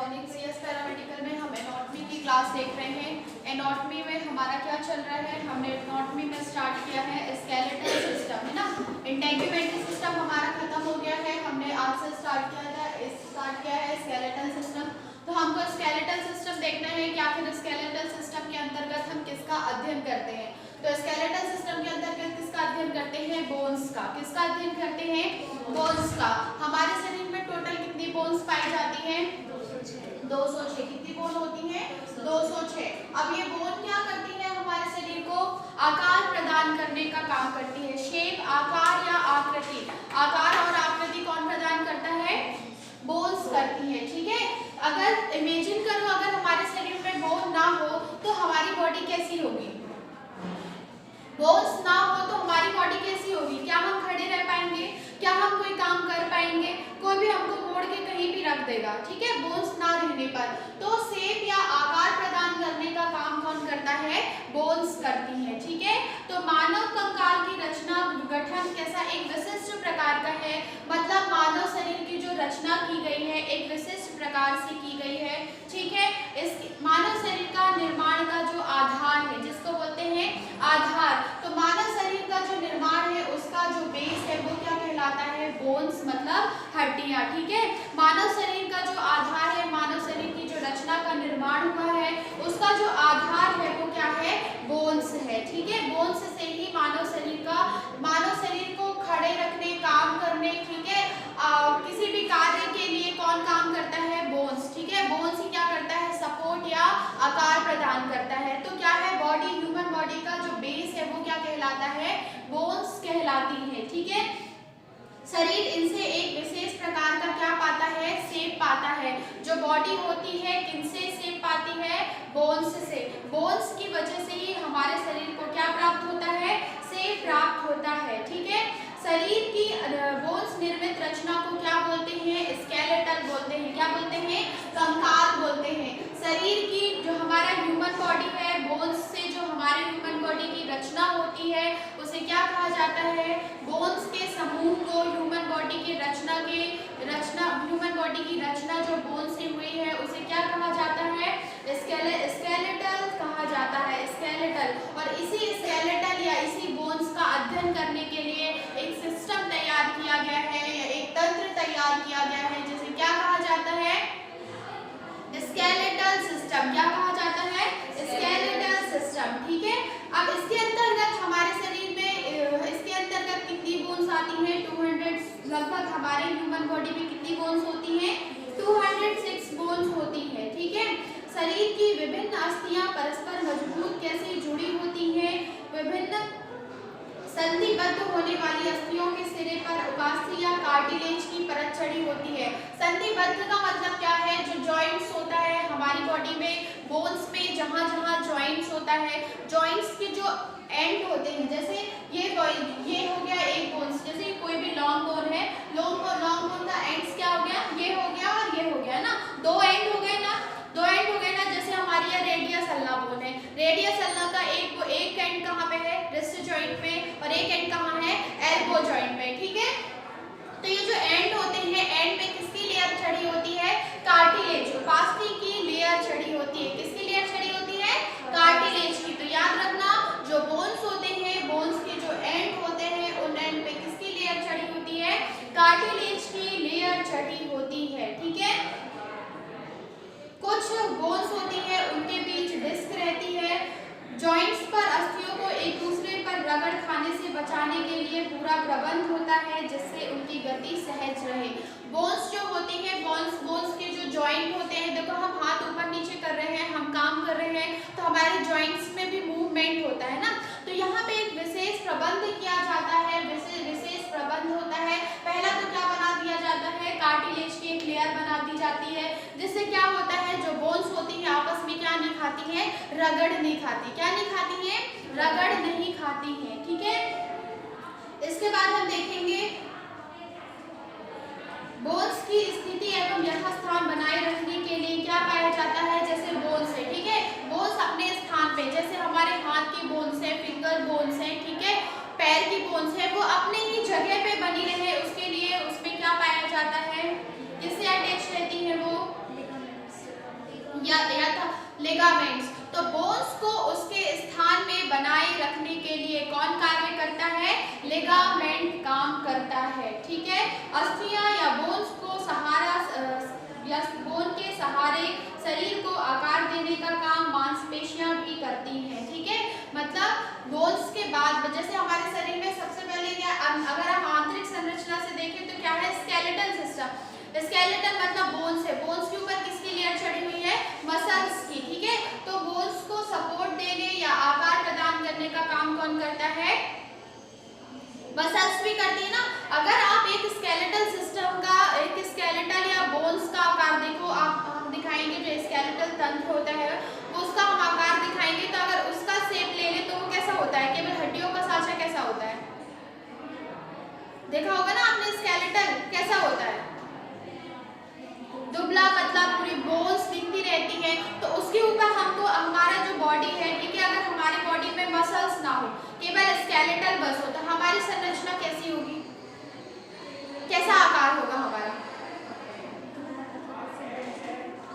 Morning. CS paramedical में हम anatomy की क्लास देख रहे हैं। एनाटॉमी में हमारा क्या चल रहा है, हमने एनाटॉमी में स्टार्ट किया है स्केलेटल सिस्टम, है ना। इंटेग्यूमेंटरी सिस्टम हमारा खत्म हो गया है, हमने आज से स्टार्ट किया है स्केलेटल सिस्टम। तो हमको स्केलेटल सिस्टम देखना है कि आखिर स्केलेटल सिस्टम के अंतर्गत हम किसका अध्ययन करते हैं। तो स्केलेटल सिस्टम के अंतर्गत किसका अध्ययन करते हैं, बोन्स का। किसका अध्ययन करते हैं, बोन्स का। हमारे शरीर में टोटल कितनी बोन्स पाई जाती हैं, 206। कितनी बोन होती हैं, 206। अब ये बोन क्या करती है, हमारे शरीर को आकार प्रदान करने का काम करती है। शेप, आकार या आकृति, आकार और आकृति कौन प्रदान करता है, बोन्स करती है। ठीक है, अगर इमेजिन करो अगर हमारे शरीर में बोन ना हो तो हमारी बॉडी कैसी होगी, बोन्स ना हो तो हमारी बॉडी कैसी होगी। क्या हम खड़े रह पाएंगे, क्या हम कोई काम कर पाएंगे, कोई भी हमको मोड़ के कहीं भी रख देगा। ठीक है, बोन्स ना रहने पर। तो शेप या आकार प्रदान करने का काम कौन करता है, बोन्स करती है। ठीक है, तो मानव कंकाल की रचना गठन कैसा, एक विशिष्ट प्रकार का है। मतलब मानव शरीर की जो रचना की गई है एक विशिष्ट प्रकार से की गई है। ठीक है, इस मानव शरीर का निर्माण का जो आधार है, जिसको बोलते हैं आधार, तो मानव शरीर का जो निर्माण है उसका जो बेस है वो क्या कहलाता है, बोन्स, मतलब हड्डियां। ठीक है, मानव शरीर का जो आधार है, मानव शरीर की जो रचना का निर्माण हुआ है उसका जो आधार है वो क्या है, बोन्स है। ठीक है, बोन्स से ही मानव शरीर को खड़े रखने, काम करने, ठीक है, किसी भी कार्य के लिए कौन काम करता है, बोन्स। ठीक है, बोन्स ही क्या करता है, सपोर्ट या आकार प्रदान करता है। तो क्या है, बॉडी, ह्यूमन बॉडी का जो बेस है वो क्या कहलाता है, बोन्स कहलाती है। ठीक है, शरीर इनसे एक विशेष प्रकार का क्या पाता है, शेप पाता है। जो बॉडी होती है किनसे शेप पाती है, बोन्स से। बोन्स की वजह से ही हमारे शरीर को क्या प्राप्त होता है, शेप प्राप्त होता है। ठीक है, शरीर की बोन्स निर्मित रचना को क्या बोलते हैं, स्केलेटल बोलते हैं। क्या बोलते हैं, कंकाल बोलते हैं। शरीर की जो हमारा ह्यूमन बॉडी है, बोन्स से जो हमारे ह्यूमन बॉडी की रचना होती है उसे क्या कहा जाता है, बोन्स के समूह को, ह्यूमन बॉडी की ह्यूमन बॉडी की रचना जो बोन से हुई है उसे क्या कहा जाता है, स्केलेटल कहा जाता है, स्केलेटल। और इसी स्केलेटल या इसी बोन्स का अध्ययन करने के लिए एक सिस्टम तैयार किया गया है या एक तंत्र तैयार किया गया है जिसे क्या कहा जाता है, स्केलेटल सिस्टम। क्या कहा जाता है, स्केलेटल सिस्टम। ठीक है, अब इसके अंतर्गत हमारे शरीर में इसके अंतर्गत कितनी बोन्स आती हैं, 200 लगभग। हमारे ह्यूमन बॉडी में कितनी बोन्स होती हैं, 206 बोन्स होती है। ठीक है, शरीर की विभिन्न अस्थियां परस्पर मजबूत कैसे जुड़ी होती हैं, विभिन्न संधिबद्ध होने वाली अस्थियों के सिरे पर उपास्थि या कार्टिलेज की परत चढ़ी होती है। संधिबद्ध का मतलब क्या है, जो जॉइंट्स होता है हमारी बॉडी में, बोन्स में जहाँ जहाँ जॉइंट्स होता है, जॉइंट्स के जो एंड होते हैं, जैसे ये हो गया एक बोन्स, जैसे कोई भी लॉन्ग बोन है, लॉन्ग बोन का एंड्स क्या हो गया, ये हो गया और ये हो गया ना, दो एंड हो गए ना। जैसे हमारी यह रेडियस अल्ना बोन है, रेडियस अल्ना का एक एंड कहाँ पे है, रिस्ट जॉइंट में, और एक एंड कहाँ है, एल्बो जॉइंट में। ठीक है, तो ये जो एंड होते हैं, एंड में किसकी लेयर चढ़ी होती है, कार्टिलेज, उपास्थि की लेयर चढ़ी होती है। किसकी लेयर चढ़ी होती है, कार्टिलेज की। तो याद रखना, जो बोन्स होते हैं, बोन्स के जो एंड होते हैं उन एंड पे किसकी लेयर चढ़ी होती है, कार्टिलेज की लेयर चढ़ी होती है। ठीक है, कुछ बोन्स होती है उनके बीच डिस्क रहती है। जॉइंट्स पर अस्थियों को एक दूसरे पर रगड़ खाने से बचाने के लिए पूरा प्रबंध होता है जिससे उनकी गति सहज रहे। बोन्स जो होती है, बोन्स के जो जॉइंट होते हैं, देखो हम हाथ ऊपर नीचे कर रहे हैं, हम काम कर रहे हैं तो हमारे जॉइंट्स में भी मूवमेंट होता है ना। तो यहाँ पे एक विशेष प्रबंध किया जाता है, विशेष प्रबंध होता है। पहला तो क्या बना दिया जाता है, कार्टिलेज की एक लेयर बना दी जाती है, जिससे क्या होता है, जो बोन्स होती है आपस में क्या नहीं खाती है, रगड़ नहीं खाती। क्या नहीं खाती है, रगड़ नहीं खाती है। ठीक है, इसके बाद हम देखेंगे बोन्स की स्थिति एवं यथास्थान बनाए रखने के लिए क्या पाया जाता है, जैसे बोन्स है। ठीक है, बोन्स अपने स्थान पे, जैसे हमारे हाथ की बोन्स है, फिंगर बोन्स है, ठीक है, पैर की बोन्स है, वो अपने ही जगह पे बनी रहे उसके लिए उसमें क्या पाया जाता है, किससे अटैच रहती है, वो लिगामेंट्स। तो बोन्स को उसके स्थान में बनाए रखने के लिए कौन कार्य करता है? लिगामेंट काम करता है। ठीक है, अस्थियां या बोन्स को सहारा या बोन के सहारे शरीर को आकार देने का काम मांसपेशियां भी करती हैं। ठीक है, मतलब बोन्स के बाद जैसे हमारे शरीर में सबसे पहले क्या, अगर हम आंतरिक संरचना से देखें तो क्या है? Skeletal system. स्केलेटल मतलब बोन्स है। बोन्स के ऊपर किसकी लेयर चढ़ी हुई है? मसल्स की। ठीक है, तो बोन्स को सपोर्ट देने या आकार प्रदान करने का काम कौन करता है? मसल्स भी करती है ना। अगर आप एक स्केलेटल सिस्टम का, एक स्केलेटल या बोन्स का आकार देखो, आप हम दिखाएंगे जो स्केलेटल तंत्र होता है वो उसका हम आकार दिखाएंगे, तो अगर उसका शेप ले ले तो वो कैसा होता है? केवल हड्डियों का साँचा कैसा होता है? देखा होगा ना आपने, स्केलेटल कैसा होता है? दुबला पतला, पूरी बोन्स दिखती रहती है। तो उसके ऊपर हमको हमारा जो बॉडी है, ठीक है, अगर हमारी बॉडी में मसल्स ना हो, केवल स्केलेटल बस हो, तो हमारी संरचना कैसी होगी? कैसा आकार होगा हमारा?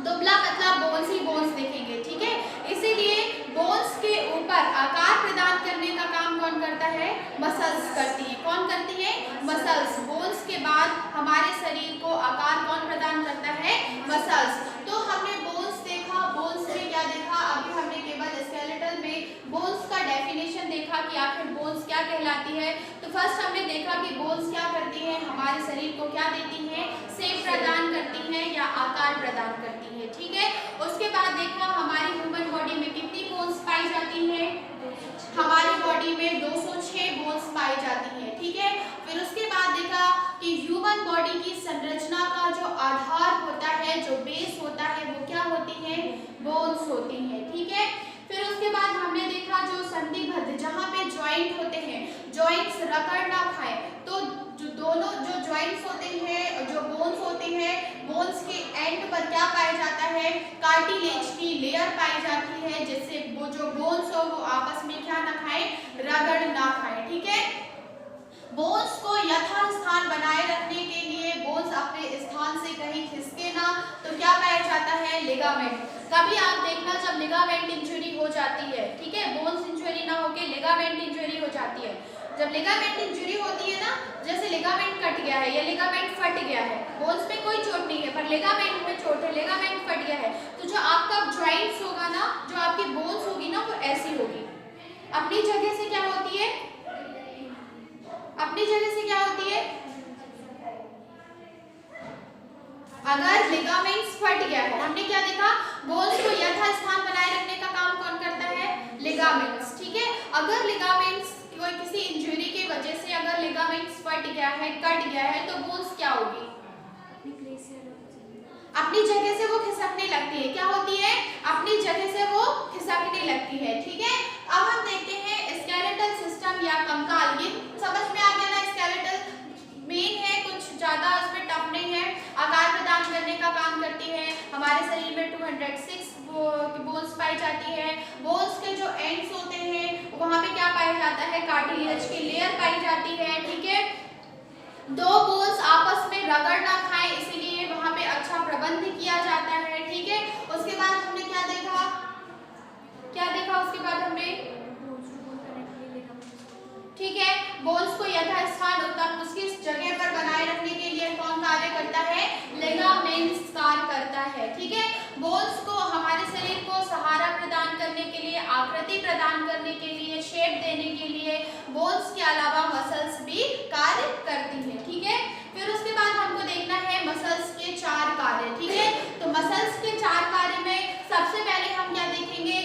दुबला पतला बोन्स ही बोन्स दिखेंगे। ठीक है, इसीलिए बोन्स के ऊपर आकार प्रदान करने का काम कौन करता है? मसल्स करती है। कौन करती है? मसल्स। बोन्स के बाद हमारे शरीर को आकार कौन प्रदान करता है? मसल्स। तो हमने बोन्स देखा, बोन्स में क्या देखा? अभी हमने केवल स्केलेटल में बोन्स का डेफिनेशन देखा कि आखिर बोन्स क्या कहलाती है। तो फर्स्ट हमने देखा कि बोन्स क्या करती है? हमारे शरीर को क्या देती है? शेप प्रदान करती है या आकार प्रदान करती है। ठीक है, उसके बाद देखा हमारी ह्यूमन बॉडी में कितनी बोन्स पाई जाती है? हमारी बॉडी में 206 बोन्स पाई जाती है। ठीक है, फिर उसके बाद देखा कि ह्यूमन बॉडी की संरचना का जो आधार होता है, जो बेस होता है, वो क्या होती है? बोन्स होती है। ठीक है, फिर उसके बाद हमने देखा जो संधिबद्ध, जहाँ पे जॉइंट होते हैं, जॉइंट्स रगड़ ना खाए, तो जो दोनों जो जॉइंट्स होते हैं, जो बोन्स होते हैं, बोन्स के एंड पर क्या पाया जाता है? कार्टिलेज की लेयर पाई जाती है, जिससे वो जो बोन्स हो वो आपस में क्या ना खाए? रगड़ ना खाए। ठीक है, बोन्स को यथास्थान बनाए रखने के लिए, बोन्स अपने स्थान से कहीं खिसके ना, तो क्या पाया जाता है? लिगामेंट। कभी आप देखना जब लिगामेंट इंजरी हो जाती है, ठीक है, बोन्स इंजरी ना होके लिगामेंट इंजरी हो जाती है। जब लिगामेंट इंजरी होती है ना, जैसे लिगामेंट कट गया है या लिगामेंट फट गया है, बोन्स में कोई चोट नहीं है पर लिगामेंट में चोट है, लिगामेंट फट गया है, तो जो आपका जॉइंट्स होगा ना, जो आपकी बोन्स होगी ना, वो ऐसी होगी, अपनी जगह से क्या होती है? अपनी जगह से क्या होती है? अगर लिगामेंट्स फट गया है, हमने क्या देखा? बोन्स को यथास्थान बनाए रखने का काम कौन करता है? लिगामेंट्स। ठीक है, अगर लिगामेंट्स कोई किसी इंजरी की वजह से अगर लिगामेंट्स फट गया है, कट गया है, तो बोन्स क्या होगी? अपनी जगह से वो खिसकने लगती है। क्या होती है? अपनी जगह से वो खिसकने लगती है। ठीक है, अब हम देखते हैं स्केलेटल सिस्टम या कंकाल। ये समझ में आ गया ना? स्केलेटल मेन है, कुछ ज्यादा इसमें टफ नहीं है, आकार प्रदान करने का काम करती है। हमारे शरीर में 206 बोन्स पाई जाती है। बोन्स के जो एंड्स होते हैं वहां पे क्या पाया जाता है? कार्टिलेज की लेयर पाई जाती है। ठीक है, दो बोन्स आपस में रगड़ ना खाए, इसीलिए वहां पे अच्छा प्रबंध किया जाता है। ठीक है, उसके बाद हमने क्या देखा? उसके बाद हमने, ठीक है, बोन्स को यथास्थान उसकी जगह पर बनाए रखने के लिए कौन कार्य करता है? लिगामेंट्स कार्य करता है। ठीक है, बोन्स को हमारे शरीर को सहारा प्रदान करने के लिए, आकृति प्रदान करने के लिए, शेप देने के लिए बोन्स के अलावा मसल्स भी कार्य करती है। ठीक है, फिर उसके बाद हमको देखना है मसल्स के 4 कार्य। ठीक है, तो मसल्स के 4 कार्य में सबसे पहले हम क्या देखेंगे?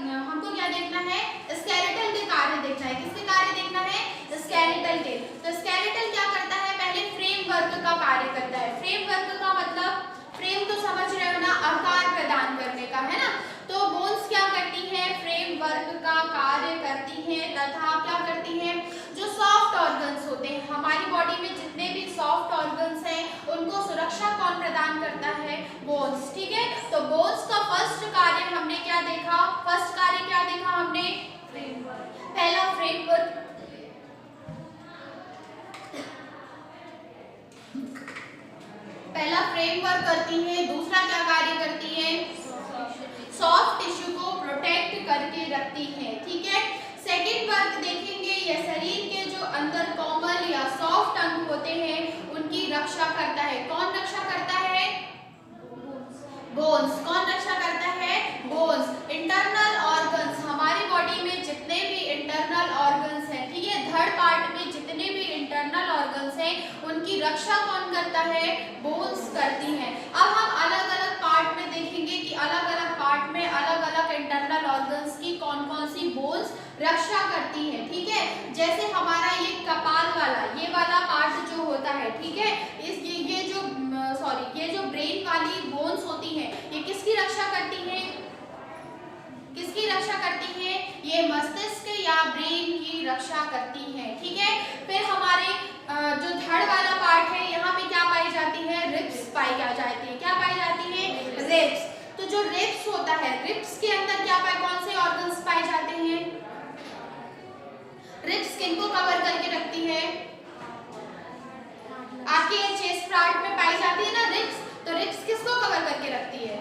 हमको क्या देखना है? स्केलेटल के कार्य देखना है। किसके कार्य देखना है? स्केलेटल के। तो स्केलेटल क्या करता है? पहले फ्रेमवर्क का कार्य करता है। फ्रेमवर्क का मतलब, फ्रेम तो समझ रहे हो ना, आकार प्रदान करने का, है ना? तो बोन्स क्या करती है? फ्रेमवर्क का कार्य करती है, तथा क्या करती है? जो सॉफ्ट ऑर्गन्स होते हैं हमारी बॉडी में, जितने भी सॉफ्ट ऑर्गन्स हैं, उनको सुरक्षा कौन प्रदान करता है? बोन्स। ठीक है, तो बोन्स का फर्स्ट कार्य हमने क्या देखा? फर्स्ट कार्य क्या देखा हमने? पहला फ्रेमवर्क, पहला फ्रेमवर्क करती है। दूसरा क्या कार्य करती है? होते हैं उनकी रक्षा करता है। कौन रक्षा करता है? बोन्स। कौन रक्षा करता है? बोन्स। इंटरनल ऑर्गन्स, हमारी बॉडी में जितने भी इंटरनल ऑर्गन्स हैं, ठीक है, थर्ड पार्ट में जितने भी इंटरनल ऑर्गन्स हैं उनकी रक्षा कौन करता है? बोन्स करती हैं। अब हम अलग अलग पार्ट में देखेंगे कि अलग अलग पार्ट में अलग अलग इंटरनल ऑर्गन्स की कौन कौन सी बोन्स रक्षा करती है, ठीक है। जैसे हमारा ये कपाल वाला, ये वाला पार्ट जो होता है, ठीक है, ये जो ब्रेन वाली बोन्स होती है, ये किसकी रक्षा करती है? किसकी रक्षा करती है? ये मस्तिष्क या ब्रेन की रक्षा करती है, ठीक है। फिर हमारे जो धड़ वाला पार्ट है, यहाँ पे क्या पाई जाती है? रिब्स पाई जाती है। क्या पाई जाती है? रिब्स। तो जो रिब्स होता है, रिब्स के अंदर क्या पाए, कौन से ऑर्गन्स पाए जाते हैं? रिब्स किनको कवर करके रखती है? आपके चेस्ट पार्ट में पाई जाती है ना रिब्स, तो रिब्स किसको कवर करके रखती है?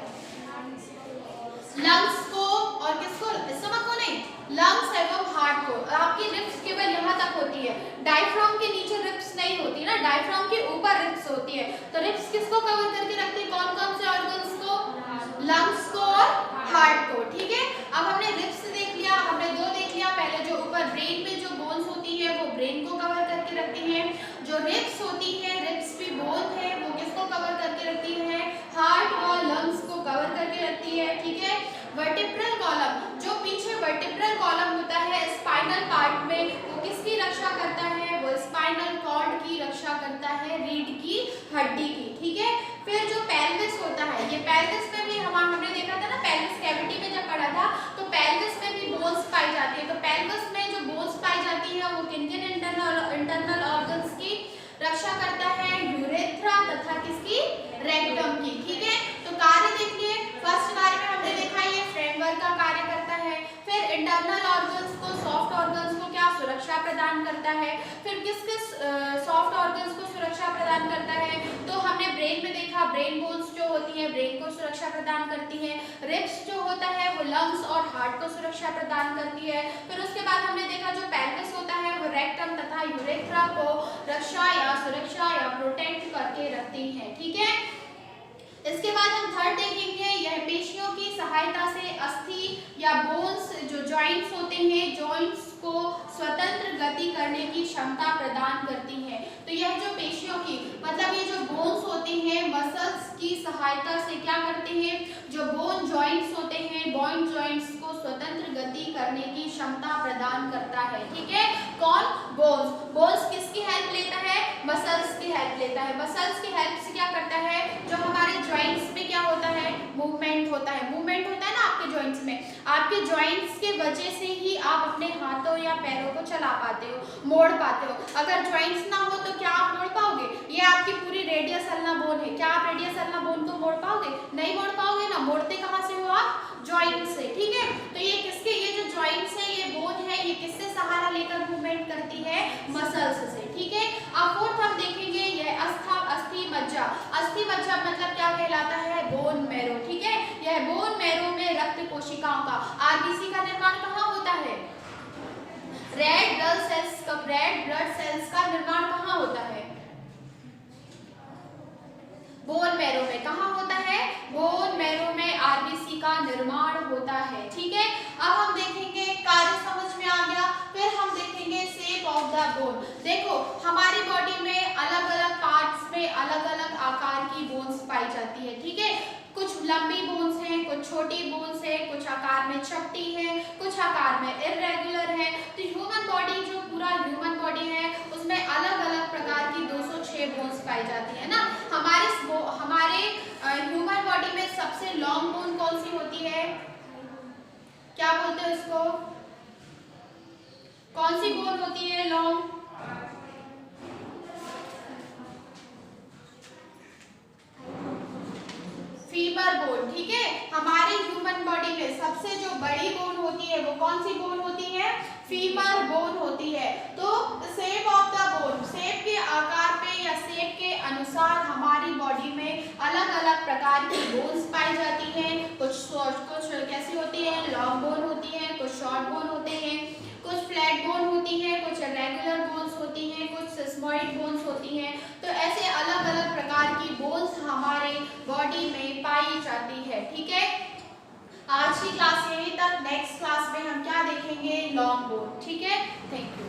लंग्स को, और किसको? स्टमक को नहीं, लंग्स एवं हार्ट को। आपकी रिब्स केवल यहाँ तक होती है, डायफ्राम के नीचे रिब्स नहीं होती ना, डायफ्राम के ऊपर रिब्स होती है। तो रिब्स किसको कवर करके रखती है? कौन कौन से ऑर्गन्स को? लंग्स को और हार्ट को, ठीक है। अब हमने रिब्स देख लिया, हमने दो देख लिया। पहले जो ऊपर ब्रेन में जो बोन्स होती है वो ब्रेन को कवर करके रखती है। जो रिब्स होती है, रिब्स भी बोन है, वो किसको कवर करके रखती है? हार्ट और लंग्स को कवर करके रखती है, ठीक है। वर्टिब्रल कॉलम, जो पीछे वर्टिब्रल कॉलम होता है स्पाइनल पार्ट में, वो किसकी रक्षा करता है? वो स्पाइनल कॉर्ड की रक्षा करता है, रीढ़ की हड्डी की, ठीक है। फिर जो पेल्विस होता है, ये पेल्विस में भी हमने देखा था ना, पेल्विस कैविटी में जब पढ़ा था, तो पेल्विस में भी बोन्स पाई जाती है। तो पेल्विस में जो बोन्स पाई जाती है वो किन किन इंटरनल ऑर्गन्स की रक्षा करता है? यूरेथ्रा तथा किसकी? रेक्टम की, ठीक है। तो कार्य देखिए, फर्स्ट कार्य में हमने देखा ये फ्रेमवर्क का कार्य करता है। फिर इंटरनल ऑर्गन्स को, सॉफ्ट ऑर्गन्स को क्या सुरक्षा प्रदान करता है? फिर किस किस सॉफ्ट ऑर्गन्स को सुरक्षा प्रदान करता है? तो हमने ब्रेन में देखा, ब्रेन बोन्स जो होती है ब्रेन को सुरक्षा प्रदान करती है। रिब्स जो होता है वो लंग्स और हार्ट को सुरक्षा प्रदान करती है। फिर उसके बाद हमने देखा जो पेल्विस होता है वो रेक्टम तथा यूरेथ्रा को रक्षा या सुरक्षा या प्रोटेक्ट करके रखती है, ठीक है। इसके बाद हम थर्ड देखेंगे, यह पेशियों की सहायता से अस्थि या बोन्स जो जॉइंट्स होते हैं, जॉइंट्स को स्वतंत्र गति करने की क्षमता प्रदान करती है। तो यह जो पेशियों की, मतलब ये जो बोन्स होते हैं, मसल्स की सहायता से क्या करते हैं? जो बोन जॉइंट्स होते हैं, बोन जॉइंट्स को स्वतंत्र गति करने की क्षमता प्रदान करता है, ठीक है। कौन? बोन्स। बोन्स किसकी हेल्प लेता है? मसल्स की हेल्प लेता है। मसल्स की हेल्प से क्या करता है? जो हमारे जॉइंट्स में क्या होता है? मूवमेंट होता है। मूवमेंट होता है ना आपके जॉइंट्स में, आपके जॉइंट्स के वजह से ही आप अपने हाथों या पैरों को चला पाते हो, मोड़ पाते हो। अगर जॉइंट्स ना हो तो क्या आप मोड़ पाओगे? ये आपकी पूरी रेडियस अल्ना बोन है, क्या आप रेडियस अल्ना बोन को मोड़ पाओगे? नहीं मोड़ पाओगे ना। मोड़ते कहाँ से हो आप? जॉइंट से, ठीक है। तो ये किसके, ये जो जॉइंट्स है, ये बोन है, ये किससे सहारा लेकर मूवमेंट करती है? मसल्स से, ठीक है। अब फोर्थ हम देखेंगे, यह अस्थि मज्जा। अस्थि मज्जा मतलब क्या कहलाता है? बोन मैरो, ठीक है। यह बोन मैरो में रक्त कोशिकाओं का, आरबीसी का निर्माण कहाँ होता है? रेड ब्लड सेल्स का निर्माण कहाँ होता है? बोन मैरो में। कहाँ होता है? बोन मैरो में आरबीसी का निर्माण होता है, ठीक है। अब हम देखेंगे, कार्य समझ में आ गया। फिर हम देखेंगे शेप ऑफ द बोन। देखो हमारी बॉडी में अलग अलग पार्ट्स में अलग अलग आकार की बोन्स पाई जाती है, ठीक है। कुछ लंबी बोन्स हैं, कुछ छोटी बोन्स है, कुछ आकार में चपटी है, कुछ आकार में इररेगुलर है। तो ह्यूमन बॉडी, जो पूरा ह्यूमन बॉडी है, उसमें अलग अलग प्रकार की 206 बोन्स पाई जाती है ना। हमारे ह्यूमन बॉडी में सबसे लॉन्ग बोन कौन सी होती है? क्या बोलते हैं इसको? कौन सी बोन होती है लॉन्ग? फीमर बोन, ठीक है। हमारी ह्यूमन बॉडी में सबसे जो बड़ी बोन होती है वो कौन सी बोन होती है? फीमर बोन होती है। तो shape of the bone, shape के आकार पे या शेप के अनुसार हमारी बॉडी में अलग अलग प्रकार की बोन्स पाई जाती हैं। कुछ कैसी होती है? लॉन्ग बोन होती है, कुछ शॉर्ट बोन होते हैं, कुछ फ्लैट बोन होती है, कुछ रेगुलर बोन्स होती हैं, कुछ सिस्मॉइड बोन्स होती हैं। पाई जाती है। ठीक है, आज की क्लास यहीं तक। नेक्स्ट क्लास में हम क्या देखेंगे, लॉन्ग बोन। ठीक है, थैंक यू।